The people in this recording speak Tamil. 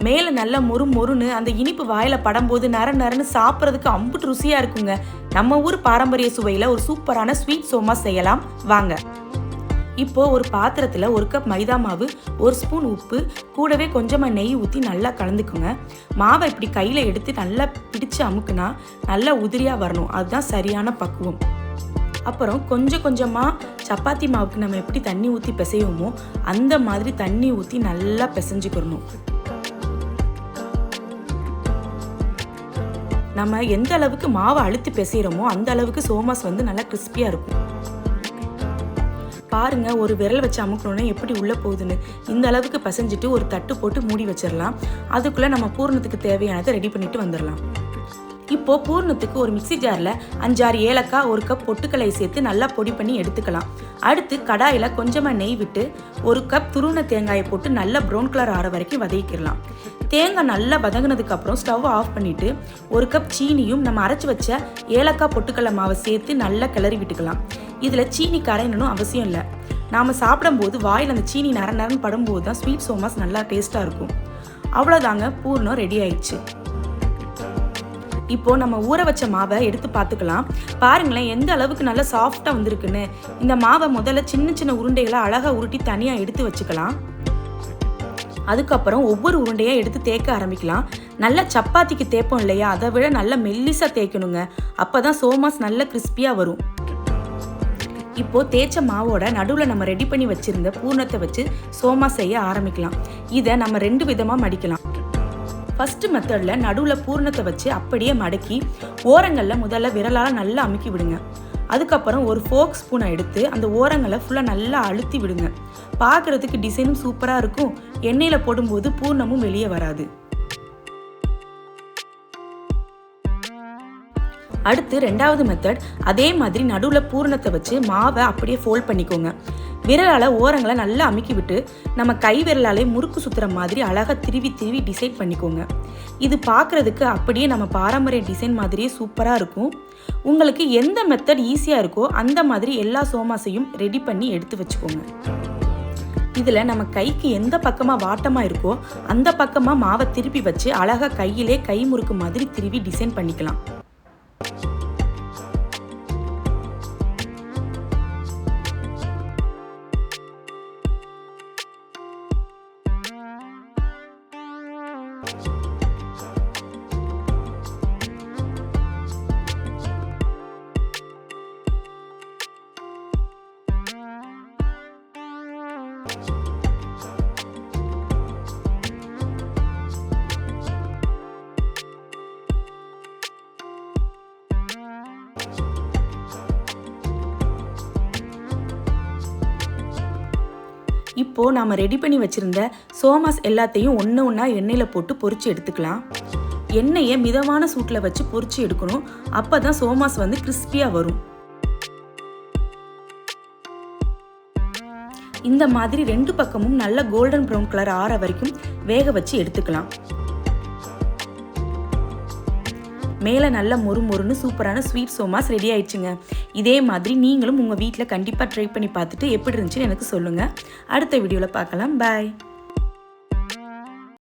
மேலே நல்லா மொறு மொறுன்னு அந்த இனிப்பு வாயில் படும்போது நரன்னு சாப்பிட்றதுக்கு அம்புட்டு ருசியாக இருக்குங்க. நம்ம ஊர் பாரம்பரிய சுவையில் ஒரு சூப்பரான ஸ்வீட் சோமாஸ் செய்யலாம் வாங்க. இப்போ ஒரு பாத்திரத்தில் 1 கப் மைதா மாவு, 1 ஸ்பூன் உப்பு, கூடவே கொஞ்சமாக நெய் ஊற்றி நல்லா கலந்துக்குங்க. மாவை இப்படி கையில் எடுத்து நல்லா பிடிச்சு அமுக்குனா நல்லா உதிரியாக வரணும். அதுதான் சரியான பக்குவம். அப்புறம் கொஞ்சம் கொஞ்சமாக சப்பாத்தி மாவுக்கு நம்ம எப்படி தண்ணி ஊற்றி பிசைவோமோ அந்த மாதிரி தண்ணி ஊற்றி நல்லா பிசைஞ்சுக்கிறணும். நம்ம எந்த அளவுக்கு மாவை அழுத்தி பிசைகிறோமோ அந்த அளவுக்கு சோமாஸ் நல்லா கிறிஸ்பியாக இருக்கும். பாருங்க, ஒரு விரல் வச்சு அமுக்கணும்னா எப்படி உள்ளே போகுதுன்னு. இந்த அளவுக்கு பிசைஞ்சிட்டு ஒரு தட்டு போட்டு மூடி வச்சிடலாம். அதுக்குள்ளே நம்ம பூரணத்துக்கு தேவையானதை ரெடி பண்ணிட்டு வந்துடலாம். இப்போ பூரணத்துக்கு ஒரு மிக்சி ஜாரில் 5-6 ஏலக்காய், 1 கப் பொட்டுக்கல்லையை சேர்த்து நல்லா பொடி பண்ணி எடுத்துக்கலாம். அடுத்து கடாயில் கொஞ்சமாக நெய் விட்டு 1 கப் துருவின தேங்காயை போட்டு நல்லா ப்ரௌன் கலர் ஆற வரைக்கும் வதக்கிடலாம். தேங்காய் நல்லா வதங்கினதுக்கு அப்புறம் ஸ்டவ் ஆஃப் பண்ணிட்டு 1 கப் சீனியும் நம்ம அரைச்சி வச்ச ஏலக்காய் பொட்டுக்கடலை மாவை சேர்த்து நல்லா கிளறி விட்டுக்கலாம். இதில் சீனி கரையணும் அவசியம் இல்லை. நாம் சாப்பிடும்போது வாயில் அந்த சீனி நரன்னு படும்போது தான் ஸ்வீட் சோமாஸ் நல்லா டேஸ்ட்டாக இருக்கும். அவ்வளோதாங்க, பூர்ணம் ரெடி ஆயிடுச்சு. இப்போ நம்ம ஊற வச்ச மாவை எடுத்து பார்த்துக்கலாம். பாருங்களேன் எந்த அளவுக்கு நல்லா சாஃப்டாக வந்திருக்குன்னு. இந்த மாவை முதல்ல சின்ன சின்ன உருண்டைகளை அழகாக உருட்டி தனியாக எடுத்து வச்சுக்கலாம். அதுக்கப்புறம் ஒவ்வொரு உருண்டையாக எடுத்து தேய்க்க ஆரம்பிக்கலாம். நல்லா சப்பாத்திக்கு தேய்ப்போம் இல்லையா, அதை விட நல்லா மெல்லிசாக தேய்க்கணுங்க. அப்போ தான் சோமாஸ் நல்ல கிறிஸ்பியாக வரும். இப்போ தேய்ச்ச மாவோட நடுவில் நம்ம ரெடி பண்ணி வச்சிருந்த பூர்ணத்தை வச்சு சோமாஸ் செய்ய ஆரம்பிக்கலாம். இதை நம்ம 2 விதமாக மடிக்கலாம். ஃபர்ஸ்ட் மெத்தடில் நடுவில் பூர்ணத்தை வச்சு அப்படியே மடக்கி ஓரங்களில் முதல்ல விரலால் நல்லா அமுக்கி விடுங்க. அதுக்கப்புறம் ஒரு ஃபோக் ஸ்பூனை எடுத்து அந்த ஓரங்களை ஃபுல்லாக நல்லா அழுத்தி விடுங்க. பார்க்குறதுக்கு டிசைனும் சூப்பராக இருக்கும். எண்ணெயில் போடும்போது பூர்ணமும் வெளியே வராது. அடுத்து 2வது மெத்தட், அதே மாதிரி நடுவில் பூரணத்தை வச்சு மாவை அப்படியே ஃபோல்ட் பண்ணிக்கோங்க. விரலால் ஓரங்களை நல்லா அமுக்கி விட்டு நம்ம கை விரலாலே முறுக்கு சுற்றுற மாதிரி அழகாக திருவி டிசைன் பண்ணிக்கோங்க. இது பார்க்குறதுக்கு அப்படியே நம்ம பாரம்பரிய டிசைன் மாதிரியே சூப்பராக இருக்கும். உங்களுக்கு எந்த மெத்தட் ஈஸியாக இருக்கோ அந்த மாதிரி எல்லா சோமாஸையும் ரெடி பண்ணி எடுத்து வச்சுக்கோங்க. இதில் நம்ம கைக்கு எந்த பக்கமாக வாட்டமாக இருக்கோ அந்த பக்கமாக மாவை திருப்பி வச்சு அழகாக கையிலே கை முறுக்கு மாதிரி திருவி டிசைன் பண்ணிக்கலாம். இப்போ நாம ரெடி பண்ணி வச்சிருந்த சோமாஸ் எல்லாத்தையும் ஒண்ணா எண்ணெயில் போட்டு பொரிச்சு எடுத்துக்கலாம். எண்ணெயை மிதமான சூட்டில் வச்சு பொரிச்சு எடுக்கணும். அப்பதான் சோமாஸ் கிறிஸ்பியாக வரும். இந்த மாதிரி 2 பக்கமும் நல்ல கோல்டன் ப்ரௌன் கலர் ஆற வரைக்கும் வேக வச்சு எடுத்துக்கலாம். மேலே நல்ல மொறுன்னு சூப்பரான ஸ்வீட் சோமாஸ் ரெடி ஆயிடுச்சுங்க. இதே மாதிரி நீங்களும் உங்கள் வீட்டில் கண்டிப்பாக ட்ரை பண்ணி பார்த்துட்டு எப்படி இருந்துச்சுன்னு எனக்கு சொல்லுங்கள். அடுத்த வீடியோவில் பார்க்கலாம். பாய்.